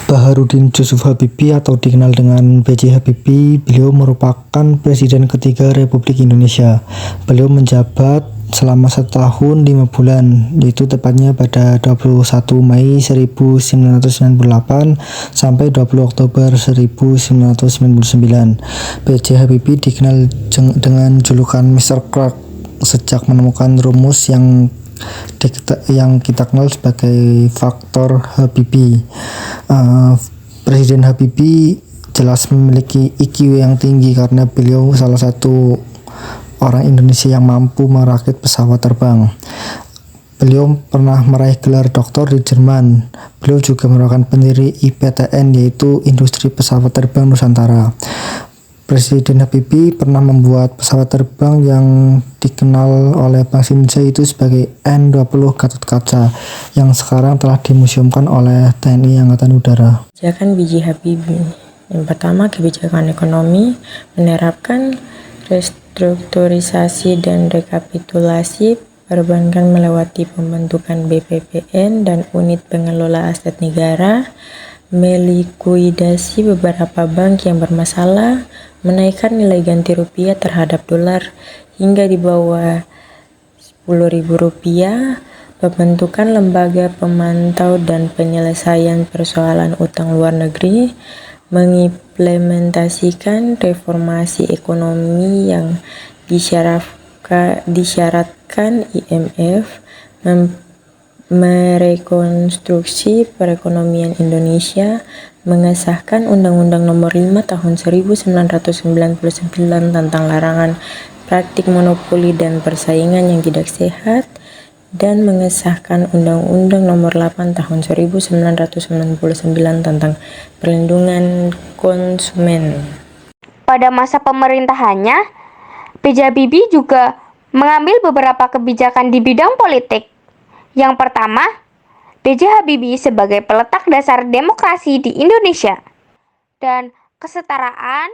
Baharudin Yusuf Habibie atau dikenal dengan B.J. Habibie, beliau merupakan Presiden ketiga Republik Indonesia. Beliau menjabat selama 1 tahun 5 bulan, yaitu tepatnya pada 21 Mei 1998 sampai 20 Oktober 1999. B.J. Habibie dikenal dengan julukan Mr. Clark sejak menemukan rumus yang kita kenal sebagai faktor Habibie. Presiden Habibie jelas memiliki IQ yang tinggi karena beliau salah satu orang Indonesia yang mampu merakit pesawat terbang. Beliau pernah meraih gelar doktor di Jerman. Beliau juga merupakan pendiri IPTN, yaitu Industri Pesawat Terbang Nusantara. Presiden Habibie pernah membuat pesawat terbang yang dikenal oleh Bank Indonesia itu sebagai N-20 Gatot Kaca yang sekarang telah dimuseumkan oleh TNI Angkatan Udara. Kebijakan B.J. Habibie. Yang pertama, kebijakan ekonomi menerapkan restrukturisasi dan rekapitulasi perbankan melewati pembentukan BPPN dan unit pengelola aset negara, melikuidasi beberapa bank yang bermasalah, menaikkan nilai ganti rupiah terhadap dolar hingga di bawah Rp10.000, pembentukan lembaga pemantau dan penyelesaian persoalan utang luar negeri, mengimplementasikan reformasi ekonomi yang disyaratkan IMF, merekonstruksi perekonomian Indonesia, mengesahkan Undang-Undang Nomor 5 Tahun 1999 tentang larangan praktik monopoli dan persaingan yang tidak sehat, dan mengesahkan Undang-Undang Nomor 8 Tahun 1999 tentang perlindungan konsumen. Pada masa pemerintahannya, B.J. Habibie juga mengambil beberapa kebijakan di bidang politik. Yang pertama, B.J. Habibie sebagai peletak dasar demokrasi di Indonesia, dan kesetaraan,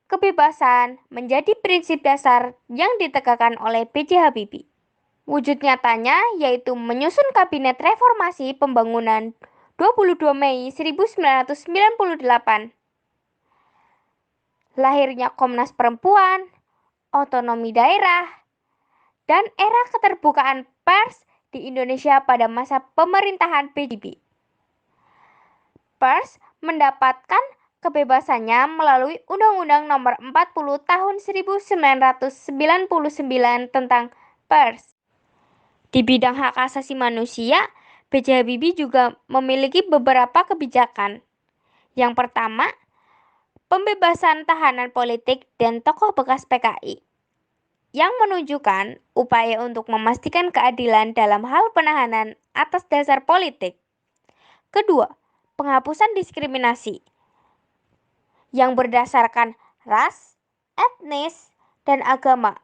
kebebasan menjadi prinsip dasar yang ditegakkan oleh B.J. Habibie. Wujud nyatanya yaitu menyusun Kabinet Reformasi Pembangunan 22 Mei 1998, lahirnya Komnas Perempuan, otonomi daerah, dan era keterbukaan pers di Indonesia pada masa pemerintahan B.J. Pers mendapatkan kebebasannya melalui Undang-Undang Nomor 40 Tahun 1999 tentang pers. Di bidang hak asasi manusia, B.J. Habibie juga memiliki beberapa kebijakan. Yang pertama, pembebasan tahanan politik dan tokoh bekas PKI, yang menunjukkan upaya untuk memastikan keadilan dalam hal penahanan atas dasar politik. Kedua, penghapusan diskriminasi yang berdasarkan ras, etnis, dan agama.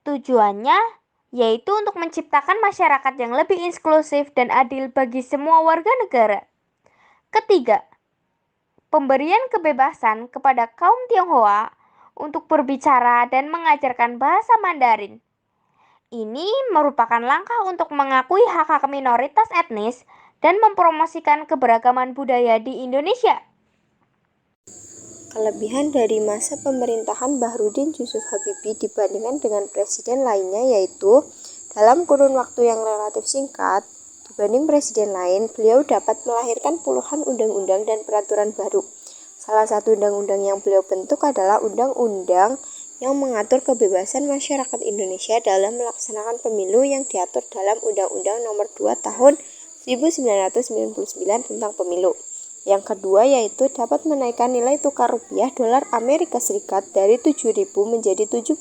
Tujuannya yaitu untuk menciptakan masyarakat yang lebih inklusif dan adil bagi semua warga negara. Ketiga, pemberian kebebasan kepada kaum Tionghoa untuk berbicara dan mengajarkan bahasa Mandarin. Ini merupakan langkah untuk mengakui hak-hak minoritas etnis dan mempromosikan keberagaman budaya di Indonesia. Kelebihan dari masa pemerintahan Baharudin Yusuf Habibie dibandingkan dengan presiden lainnya yaitu dalam kurun waktu yang relatif singkat dibanding presiden lain, beliau dapat melahirkan puluhan undang-undang dan peraturan baru. Salah satu undang-undang yang beliau bentuk adalah undang-undang yang mengatur kebebasan masyarakat Indonesia dalam melaksanakan pemilu yang diatur dalam Undang-Undang Nomor 2 Tahun 1999 tentang pemilu. Yang kedua yaitu dapat menaikkan nilai tukar rupiah dolar Amerika Serikat dari 7.000 menjadi 17.000.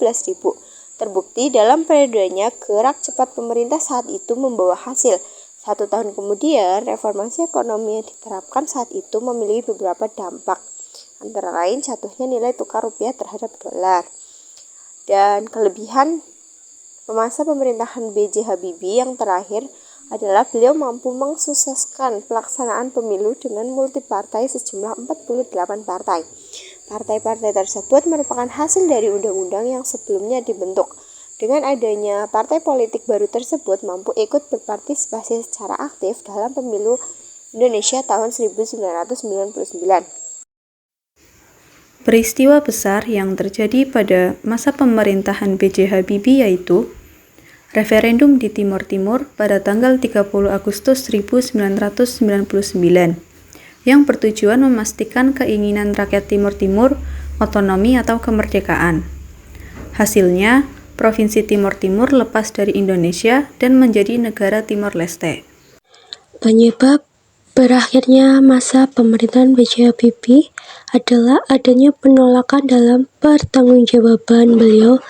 Terbukti dalam periodenya gerak cepat pemerintah saat itu membawa hasil. 1 tahun kemudian, reformasi ekonomi yang diterapkan saat itu memiliki beberapa dampak. Antara lain jatuhnya nilai tukar rupiah terhadap dolar. Dan kelebihan masa pemerintahan B.J. Habibie yang terakhir adalah beliau mampu mensukseskan pelaksanaan pemilu dengan multipartai sejumlah 48 partai. Partai-partai tersebut merupakan hasil dari undang-undang yang sebelumnya dibentuk. Dengan adanya partai politik baru tersebut mampu ikut berpartisipasi secara aktif dalam pemilu Indonesia tahun 1999. Peristiwa besar yang terjadi pada masa pemerintahan B.J. Habibie yaitu referendum di Timor Timur pada tanggal 30 Agustus 1999 yang bertujuan memastikan keinginan rakyat Timor Timur otonomi atau kemerdekaan. Hasilnya, Provinsi Timor Timur lepas dari Indonesia dan menjadi negara Timor Leste. Penyebab berakhirnya masa pemerintahan B.J. Habibie adalah adanya penolakan dalam pertanggungjawaban beliau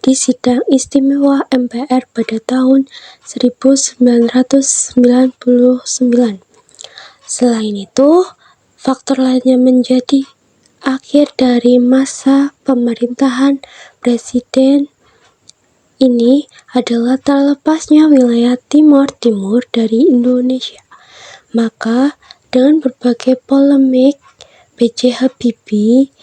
di sidang istimewa MPR pada tahun 1999. Selain itu, faktor lainnya menjadi akhir dari masa pemerintahan presiden ini adalah terlepasnya wilayah Timor Timur dari Indonesia. Maka, dengan berbagai polemik, B.J. Habibie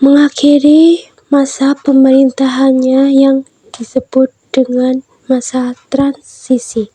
mengakhiri masa pemerintahannya yang disebut dengan masa transisi.